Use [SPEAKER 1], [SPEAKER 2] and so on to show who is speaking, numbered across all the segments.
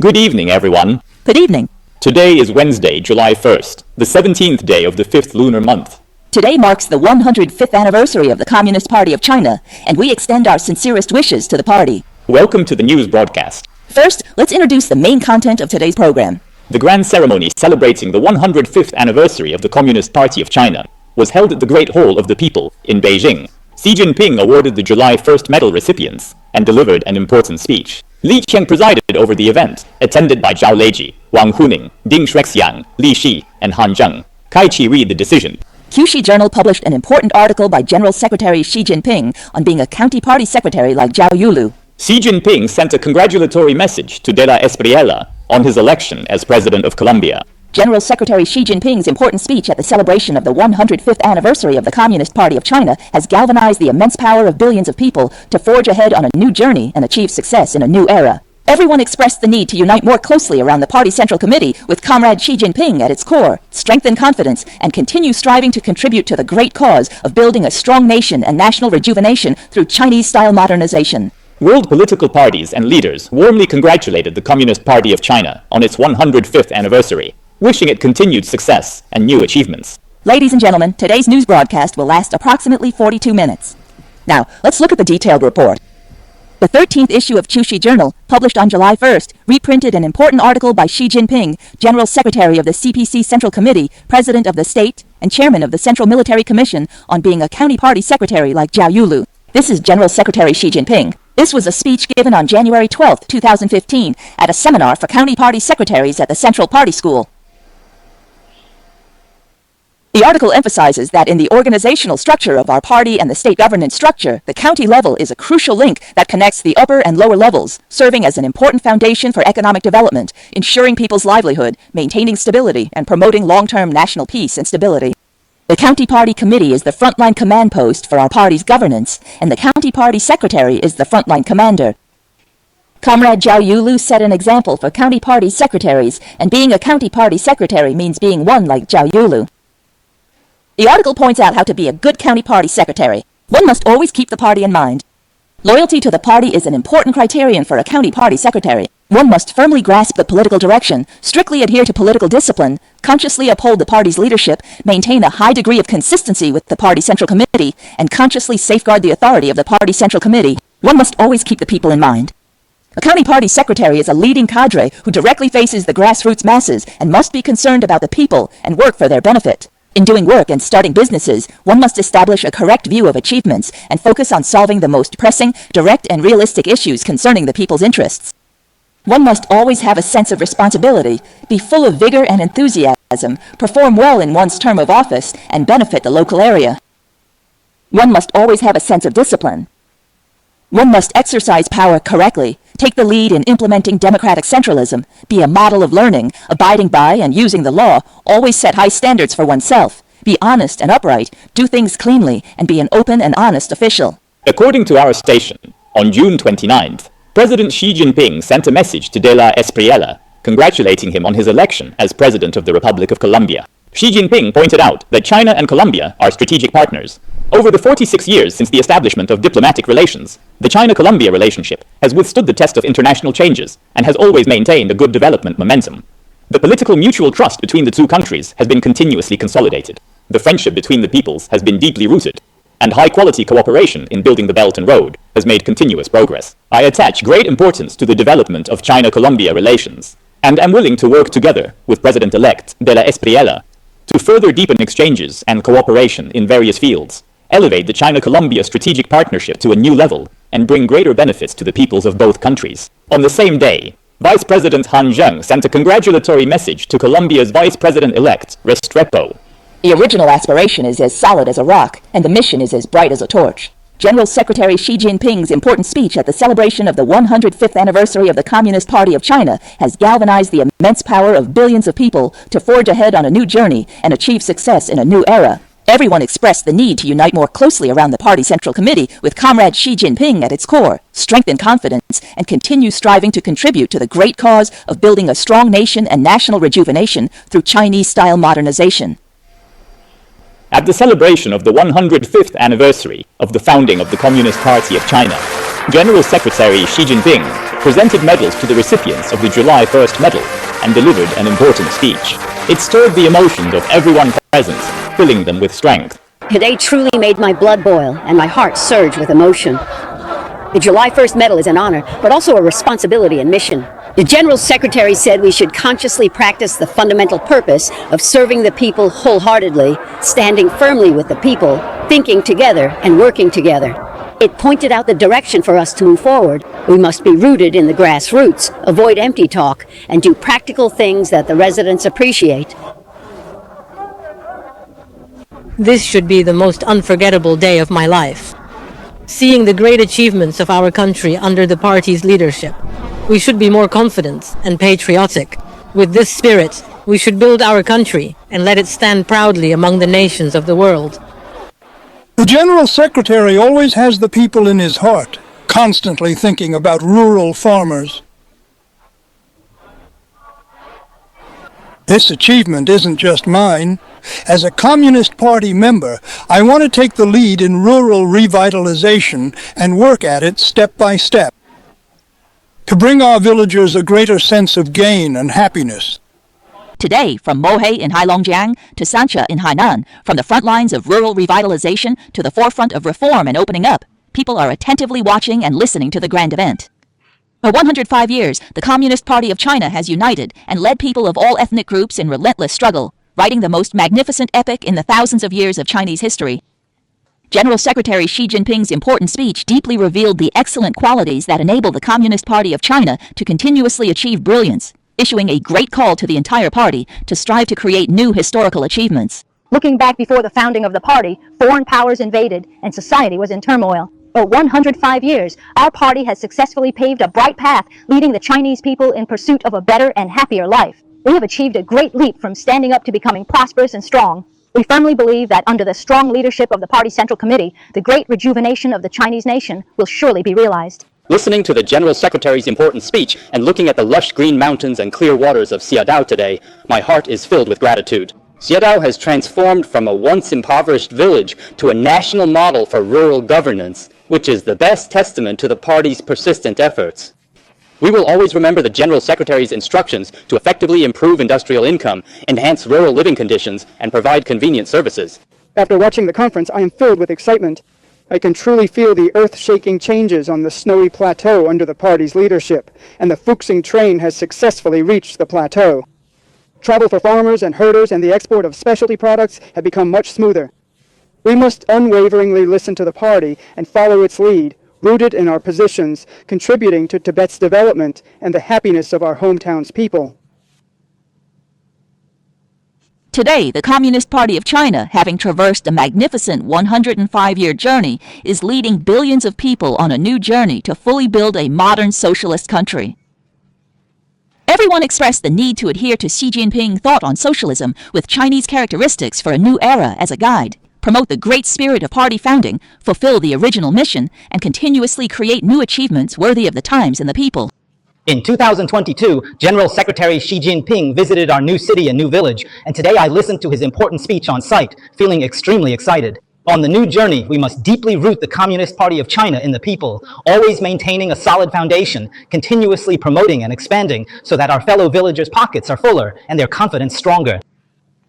[SPEAKER 1] Good evening, everyone.
[SPEAKER 2] Good evening.
[SPEAKER 1] Today is Wednesday, July 1st, the 17th day of the 5th lunar month.
[SPEAKER 2] Today marks the 105th anniversary of the Communist Party of China, and we extend our sincerest wishes to the party.
[SPEAKER 1] Welcome to the news broadcast.
[SPEAKER 2] First, let's introduce the main content of today's program.
[SPEAKER 1] The grand ceremony celebrating the 105th anniversary of the Communist Party of China was held at the Great Hall of the People in Beijing. Xi Jinping awarded the July 1st medal recipients and delivered an important speech. Li Qiang presided over the event, attended by Zhao Leiji, Wang Huning, Ding Shuexiang, Li Shi, and Han Zheng. Kai Qi read the decision.
[SPEAKER 2] QXi Journal published an important article by General Secretary Xi Jinping on being a county party secretary like Zhao Yulu.
[SPEAKER 1] Xi Jinping sent a congratulatory message to De La Espriella on his election as President of Colombia.
[SPEAKER 2] General Secretary Xi Jinping's important speech at the celebration of the 105th anniversary of the Communist Party of China has galvanized the immense power of billions of people to forge ahead on a new journey and achieve success in a new era. Everyone expressed the need to unite more closely around the party central committee with Comrade Xi Jinping at its core, strengthen confidence, and continue striving to contribute to the great cause of building a strong nation and national rejuvenation through Chinese-style modernization.
[SPEAKER 1] World political parties and leaders warmly congratulated the Communist Party of China on its 105th anniversary, wishing it continued success and new achievements.
[SPEAKER 2] Ladies and gentlemen, today's news broadcast will last approximately 42 minutes. Now, let's look at the detailed report. The 13th issue of QXi Journal, published on July 1st, reprinted an important article by Xi Jinping, General Secretary of the CPC Central Committee, President of the State, and Chairman of the Central Military Commission, on being a county party secretary like Zhao Yulu. This is General Secretary Xi Jinping. This was a speech given on January 12, 2015, at a seminar for county party secretaries at the Central Party School. The article emphasizes that in the organizational structure of our party and the state governance structure, the county level is a crucial link that connects the upper and lower levels, serving as an important foundation for economic development, ensuring people's livelihood, maintaining stability, and promoting long-term national peace and stability. The County Party Committee is the frontline command post for our party's governance, and the County Party Secretary is the frontline commander. Comrade Zhao Yulu set an example for county party secretaries, and being a county party secretary means being one like Zhao Yulu. The article points out how to be a good county party secretary. One must always keep the party in mind. Loyalty to the party is an important criterion for a county party secretary. One must firmly grasp the political direction, strictly adhere to political discipline, consciously uphold the party's leadership, maintain a high degree of consistency with the party central committee, and consciously safeguard the authority of the party central committee. One must always keep the people in mind. A county party secretary is a leading cadre who directly faces the grassroots masses and must be concerned about the people and work for their benefit. In doing work and starting businesses, one must establish a correct view of achievements and focus on solving the most pressing, direct, and realistic issues concerning the people's interests. One must always have a sense of responsibility, be full of vigor and enthusiasm, perform well in one's term of office, and benefit the local area. One must always have a sense of discipline. One must exercise power correctly, take the lead in implementing democratic centralism, be a model of learning, abiding by and using the law, always set high standards for oneself, be honest and upright, do things cleanly, and be an open and honest official.
[SPEAKER 1] According to our station, on June 29th, President Xi Jinping sent a message to De La Espriella, congratulating him on his election as President of the Republic of Colombia. Xi Jinping pointed out that China and Colombia are strategic partners. Over the 46 years since the establishment of diplomatic relations, the China-Colombia relationship has withstood the test of international changes and has always maintained a good development momentum. The political mutual trust between the two countries has been continuously consolidated. The friendship between the peoples has been deeply rooted, and high-quality cooperation in building the Belt and Road has made continuous progress. I attach great importance to the development of China-Colombia relations, and am willing to work together with President-elect De La Espriella to further deepen exchanges and cooperation in various fields, elevate the China-Colombia strategic partnership to a new level, and bring greater benefits to the peoples of both countries. On the same day, Vice President Han Zheng sent a congratulatory message to Colombia's Vice President-elect, Restrepo.
[SPEAKER 2] The original aspiration is as solid as a rock, and the mission is as bright as a torch. General Secretary Xi Jinping's important speech at the celebration of the 105th anniversary of the Communist Party of China has galvanized the immense power of billions of people to forge ahead on a new journey and achieve success in a new era. Everyone expressed the need to unite more closely around the party central committee with Comrade Xi Jinping at its core, strengthen confidence, and continue striving to contribute to the great cause of building a strong nation and national rejuvenation through Chinese-style modernization.
[SPEAKER 1] At the celebration of the 105th anniversary of the founding of the Communist Party of China, General Secretary Xi Jinping presented medals to the recipients of the July 1st medal, and delivered an important speech. It stirred the emotions of everyone present, filling them with strength.
[SPEAKER 3] Today truly made my blood boil and my heart surge with emotion. The July 1st medal is an honor, but also a responsibility and mission. The General Secretary said we should consciously practice the fundamental purpose of serving the people wholeheartedly, standing firmly with the people, thinking together and working together. It pointed out the direction for us to move forward. We must be rooted in the grassroots, avoid empty talk, and do practical things that the residents appreciate.
[SPEAKER 4] This should be the most unforgettable day of my life. Seeing the great achievements of our country under the party's leadership, we should be more confident and patriotic. With this spirit, we should build our country and let it stand proudly among the nations of the world.
[SPEAKER 5] The General Secretary always has the people in his heart, constantly thinking about rural farmers. This achievement isn't just mine. As a Communist Party member, I want to take the lead in rural revitalization and work at it step by step, to bring our villagers a greater sense of gain and happiness.
[SPEAKER 2] Today, from Mohe in Heilongjiang to Sancha in Hainan, from the front lines of rural revitalization to the forefront of reform and opening up, people are attentively watching and listening to the grand event. For 105 years, the Communist Party of China has united and led people of all ethnic groups in relentless struggle, writing the most magnificent epic in the thousands of years of Chinese history. General Secretary Xi Jinping's important speech deeply revealed the excellent qualities that enable the Communist Party of China to continuously achieve brilliance, issuing a great call to the entire party to strive to create new historical achievements.
[SPEAKER 6] Looking back before the founding of the party, foreign powers invaded and society was in turmoil. For 105 years, our party has successfully paved a bright path, leading the Chinese people in pursuit of a better and happier life. We have achieved a great leap from standing up to becoming prosperous and strong. We firmly believe that under the strong leadership of the Party Central Committee, the great rejuvenation of the Chinese nation will surely be realized.
[SPEAKER 7] Listening to the General Secretary's important speech and looking at the lush green mountains and clear waters of Xiadao today, my heart is filled with gratitude. Xiadao has transformed from a once impoverished village to a national model for rural governance, which is the best testament to the party's persistent efforts. We will always remember the General Secretary's instructions to effectively improve industrial income, enhance rural living conditions, and provide convenient services.
[SPEAKER 8] After watching the conference, I am filled with excitement. I can truly feel the earth-shaking changes on the snowy plateau under the party's leadership, and the Fuxing train has successfully reached the plateau. Travel for farmers and herders and the export of specialty products have become much smoother. We must unwaveringly listen to the party and follow its lead, rooted in our positions, contributing to Tibet's development and the happiness of our hometown's people.
[SPEAKER 2] Today, the Communist Party of China, having traversed a magnificent 105-year journey, is leading billions of people on a new journey to fully build a modern socialist country. Everyone expressed the need to adhere to Xi Jinping thought on socialism with Chinese characteristics for a new era as a guide, promote the great spirit of party founding, fulfill the original mission, and continuously create new achievements worthy of the times and the people.
[SPEAKER 9] In 2022, General Secretary Xi Jinping visited our new city and new village, and today I listened to his important speech on site, feeling extremely excited. On the new journey, we must deeply root the Communist Party of China in the people, always maintaining a solid foundation, continuously promoting and expanding so that our fellow villagers' pockets are fuller and their confidence stronger.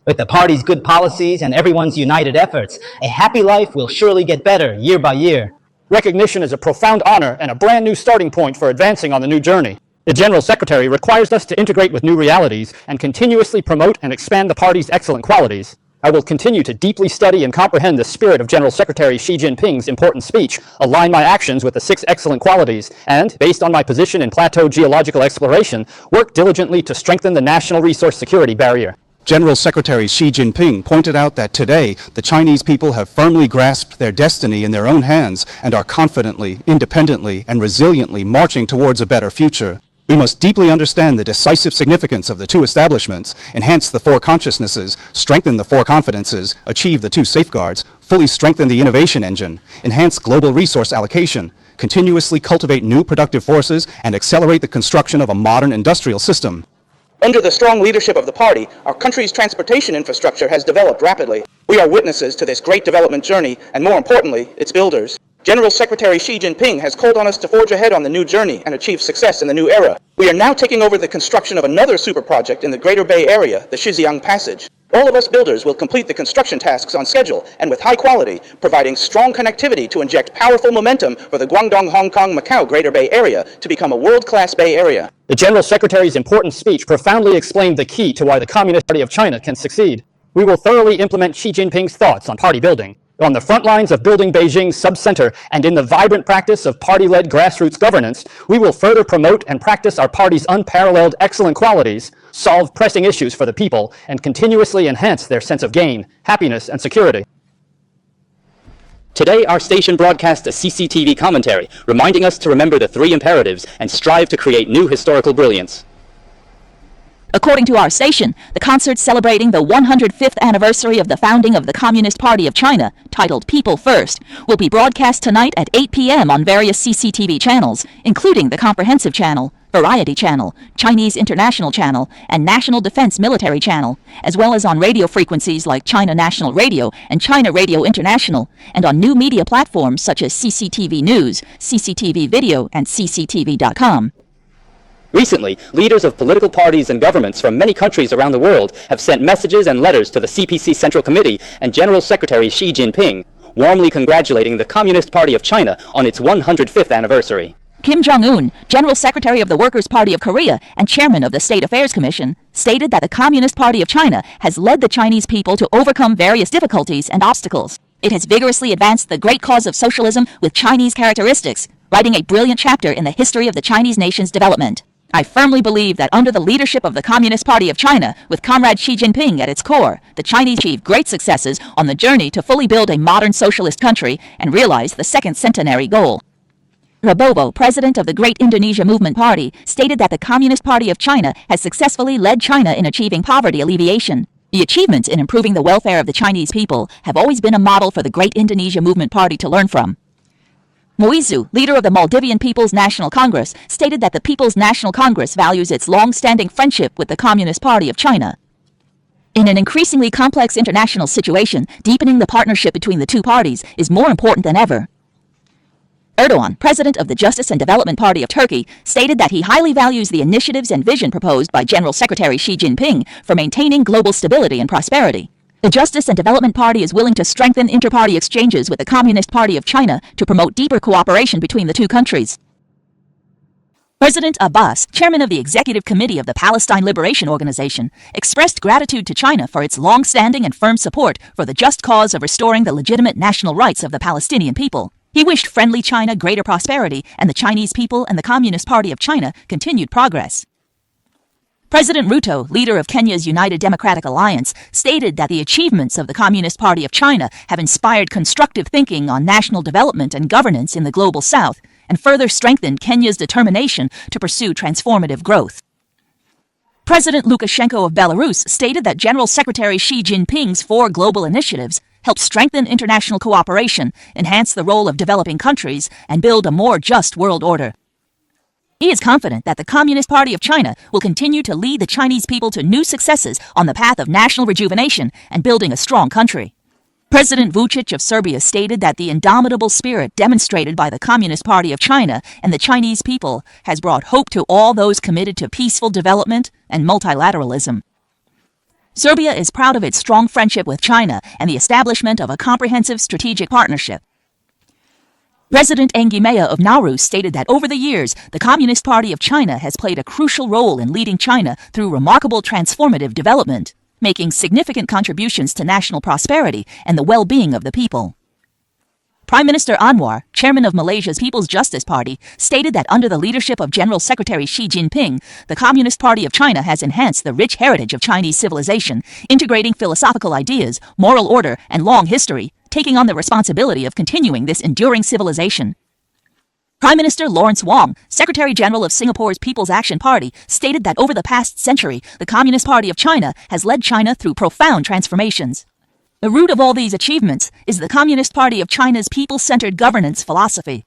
[SPEAKER 9] With the party's good policies and everyone's united efforts, a happy life will surely get better year by year.
[SPEAKER 7] Recognition is a profound honor and a brand new starting point for advancing on the new journey. The General Secretary requires us to integrate with new realities and continuously promote and expand the party's excellent qualities. I will continue to deeply study and comprehend the spirit of General Secretary Xi Jinping's important speech, align my actions with the 6 excellent qualities, and, based on my position in plateau geological exploration, work diligently to strengthen the national resource security barrier.
[SPEAKER 10] General Secretary Xi Jinping pointed out that today, the Chinese people have firmly grasped their destiny in their own hands and are confidently, independently, and resiliently marching towards a better future. We must deeply understand the decisive significance of the 2 establishments, enhance the 4 consciousnesses, strengthen the 4 confidences, achieve the 2 safeguards, fully strengthen the innovation engine, enhance global resource allocation, continuously cultivate new productive forces, and accelerate the construction of a modern industrial system.
[SPEAKER 11] Under the strong leadership of the party, our country's transportation infrastructure has developed rapidly. We are witnesses to this great development journey, and more importantly, its builders. General Secretary Xi Jinping has called on us to forge ahead on the new journey and achieve success in the new era. We are now taking over the construction of another super project in the Greater Bay Area, the Shijiang Passage. All of us builders will complete the construction tasks on schedule and with high quality, providing strong connectivity to inject powerful momentum for the Guangdong, Hong Kong, Macau Greater Bay Area to become a world-class Bay Area.
[SPEAKER 7] The General Secretary's important speech profoundly explained the key to why the Communist Party of China can succeed. We will thoroughly implement Xi Jinping's thoughts on party building. On the front lines of building Beijing's sub-center and in the vibrant practice of party-led grassroots governance, we will further promote and practice our party's unparalleled excellent qualities, solve pressing issues for the people, and continuously enhance their sense of gain, happiness, and security. Today, our station broadcasts a CCTV commentary, reminding us to remember the 3 imperatives and strive to create new historical brilliance.
[SPEAKER 2] According to our station, the concert celebrating the 105th anniversary of the founding of the Communist Party of China, titled People First, will be broadcast tonight at 8 p.m. on various CCTV channels, including the Comprehensive Channel, Variety Channel, Chinese International Channel, and National Defense Military Channel, as well as on radio frequencies like China National Radio and China Radio International, and on new media platforms such as CCTV News, CCTV Video, and CCTV.com.
[SPEAKER 7] Recently, leaders of political parties and governments from many countries around the world have sent messages and letters to the CPC Central Committee and General Secretary Xi Jinping, warmly congratulating the Communist Party of China on its 105th anniversary.
[SPEAKER 2] Kim Jong-un, General Secretary of the Workers' Party of Korea and Chairman of the State Affairs Commission, stated that the Communist Party of China has led the Chinese people to overcome various difficulties and obstacles. It has vigorously advanced the great cause of socialism with Chinese characteristics, writing a brilliant chapter in the history of the Chinese nation's development. I firmly believe that under the leadership of the Communist Party of China, with Comrade Xi Jinping at its core, the Chinese achieved great successes on the journey to fully build a modern socialist country and realize the second centenary goal. Prabowo, president of the Great Indonesia Movement Party, stated that the Communist Party of China has successfully led China in achieving poverty alleviation. The achievements in improving the welfare of the Chinese people have always been a model for the Great Indonesia Movement Party to learn from. Moizu, leader of the Maldivian People's National Congress, stated that the People's National Congress values its long-standing friendship with the Communist Party of China. In an increasingly complex international situation, deepening the partnership between the two parties is more important than ever. Erdogan, president of the Justice and Development Party of Turkey, stated that he highly values the initiatives and vision proposed by General Secretary Xi Jinping for maintaining global stability and prosperity. The Justice and Development Party is willing to strengthen inter-party exchanges with the Communist Party of China to promote deeper cooperation between the two countries. President Abbas, chairman of the Executive Committee of the Palestine Liberation Organization, expressed gratitude to China for its long-standing and firm support for the just cause of restoring the legitimate national rights of the Palestinian people. He wished friendly China greater prosperity and the Chinese people and the Communist Party of China continued progress. President Ruto, leader of Kenya's United Democratic Alliance, stated that the achievements of the Communist Party of China have inspired constructive thinking on national development and governance in the global south, and further strengthened Kenya's determination to pursue transformative growth. President Lukashenko of Belarus stated that General Secretary Xi Jinping's 4 global initiatives help strengthen international cooperation, enhance the role of developing countries, and build a more just world order. He is confident that the Communist Party of China will continue to lead the Chinese people to new successes on the path of national rejuvenation and building a strong country. President Vučić of Serbia stated that the indomitable spirit demonstrated by the Communist Party of China and the Chinese people has brought hope to all those committed to peaceful development and multilateralism. Serbia is proud of its strong friendship with China and the establishment of a comprehensive strategic partnership. President Engimeya of Nauru stated that over the years, the Communist Party of China has played a crucial role in leading China through remarkable transformative development, making significant contributions to national prosperity and the well-being of the people. Prime Minister Anwar, chairman of Malaysia's People's Justice Party, stated that under the leadership of General Secretary Xi Jinping, the Communist Party of China has enhanced the rich heritage of Chinese civilization, integrating philosophical ideas, moral order, and long history, taking on the responsibility of continuing this enduring civilization. Prime Minister Lawrence Wong, Secretary General of Singapore's People's Action Party, stated that over the past century, the Communist Party of China has led China through profound transformations. The root of all these achievements is the Communist Party of China's people-centered governance philosophy.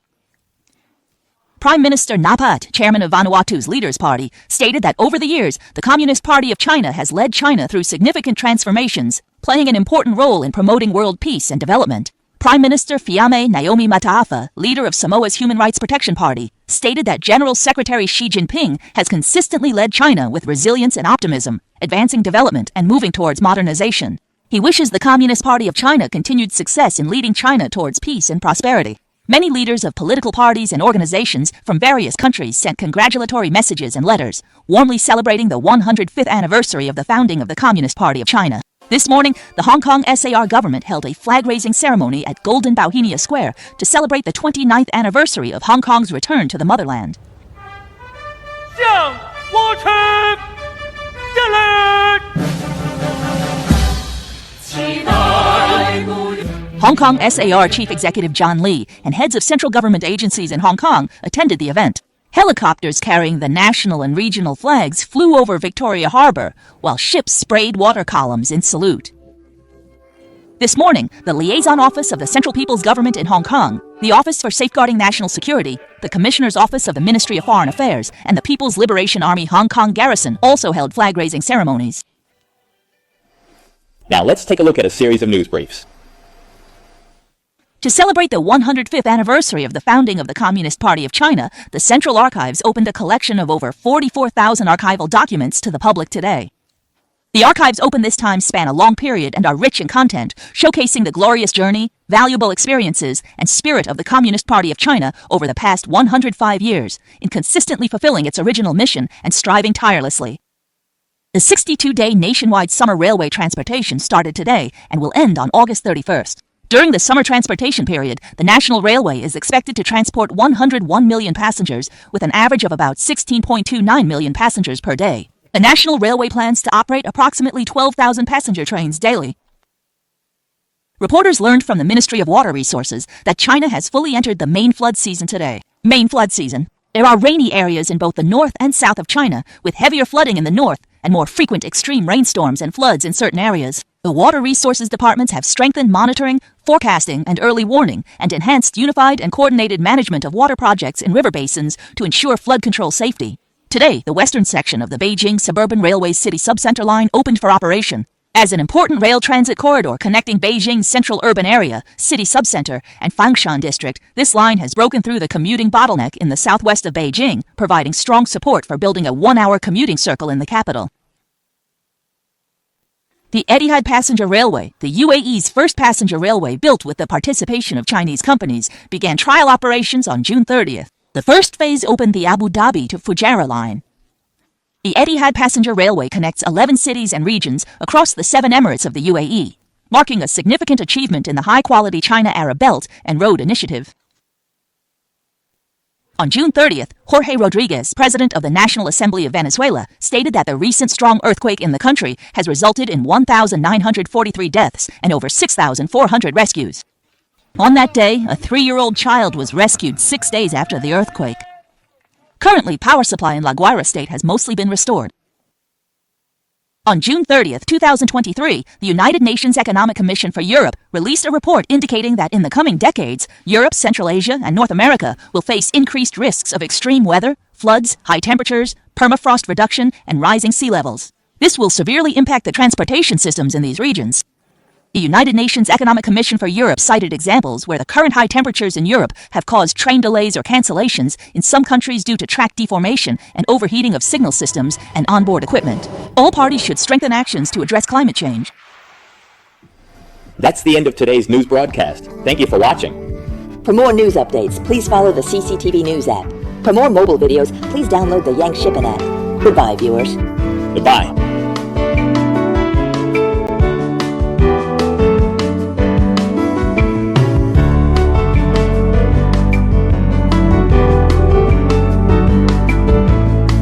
[SPEAKER 2] Prime Minister Napat, chairman of Vanuatu's Leaders Party, stated that over the years, the Communist Party of China has led China through significant transformations, playing an important role in promoting world peace and development. Prime Minister Fiame Naomi Mataafa, leader of Samoa's Human Rights Protection Party, stated that General Secretary Xi Jinping has consistently led China with resilience and optimism, advancing development and moving towards modernization. He wishes the Communist Party of China continued success in leading China towards peace and prosperity. Many leaders of political parties and organizations from various countries sent congratulatory messages and letters, warmly celebrating the 105th anniversary of the founding of the Communist Party of China. This morning, the Hong Kong SAR government held a flag-raising ceremony at Golden Bauhinia Square to celebrate the 29th anniversary of Hong Kong's return to the motherland. Hong Kong SAR Chief Executive John Lee and heads of central government agencies in Hong Kong attended the event. Helicopters carrying the national and regional flags flew over Victoria Harbour, while ships sprayed water columns in salute. This morning, the Liaison Office of the Central People's Government in Hong Kong, the Office for Safeguarding National Security, the Commissioner's Office of the Ministry of Foreign Affairs, and the People's Liberation Army Hong Kong Garrison also held flag-raising ceremonies.
[SPEAKER 1] Now let's take a look at a series of news briefs.
[SPEAKER 2] To celebrate the 105th anniversary of the founding of the Communist Party of China, the Central Archives opened a collection of over 44,000 archival documents to the public today. The archives open this time span a long period and are rich in content, showcasing the glorious journey, valuable experiences, and spirit of the Communist Party of China over the past 105 years, in consistently fulfilling its original mission and striving tirelessly. The 62-day nationwide summer railway transportation started today and will end on August 31st. During the summer transportation period, the National Railway is expected to transport 101 million passengers with an average of about 16.29 million passengers per day. The National Railway plans to operate approximately 12,000 passenger trains daily. Reporters learned from the Ministry of Water Resources that China has fully entered the main flood season today. Main flood season. There are rainy areas in both the north and south of China, with heavier flooding in the north and more frequent extreme rainstorms and floods in certain areas. The Water Resources Departments have strengthened monitoring, forecasting, and early warning, and enhanced unified and coordinated management of water projects in river basins to ensure flood control safety. Today, the western section of the Beijing Suburban Railway City Subcenter line opened for operation. As an important rail transit corridor connecting Beijing's central urban area, city subcenter, and Fangshan district, this line has broken through the commuting bottleneck in the southwest of Beijing, providing strong support for building a one-hour commuting circle in the capital. The Etihad Passenger Railway, the UAE's first passenger railway built with the participation of Chinese companies, began trial operations on June 30th. The first phase opened the Abu Dhabi to Fujairah line. The Etihad Passenger Railway connects 11 cities and regions across the 7 emirates of the UAE, marking a significant achievement in the high-quality China-Arab Belt and Road Initiative. On June 30th, Jorge Rodriguez, president of the National Assembly of Venezuela, stated that the recent strong earthquake in the country has resulted in 1,943 deaths and over 6,400 rescues. On that day, a 3-year-old child was rescued 6 days after the earthquake. Currently, power supply in La Guaira state has mostly been restored. On June 30th, 2023, the United Nations Economic Commission for Europe released a report indicating that in the coming decades, Europe, Central Asia, and North America will face increased risks of extreme weather, floods, high temperatures, permafrost reduction, and rising sea levels. This will severely impact the transportation systems in these regions. The United Nations Economic Commission for Europe cited examples where the current high temperatures in Europe have caused train delays or cancellations in some countries due to track deformation and overheating of signal systems and onboard equipment. All parties should strengthen actions to address climate change.
[SPEAKER 1] That's the end of today's news broadcast. Thank you for watching.
[SPEAKER 2] For more news updates, please follow the CCTV News app. For more mobile videos, please download the Yang Shippen app. Goodbye, viewers.
[SPEAKER 1] Goodbye.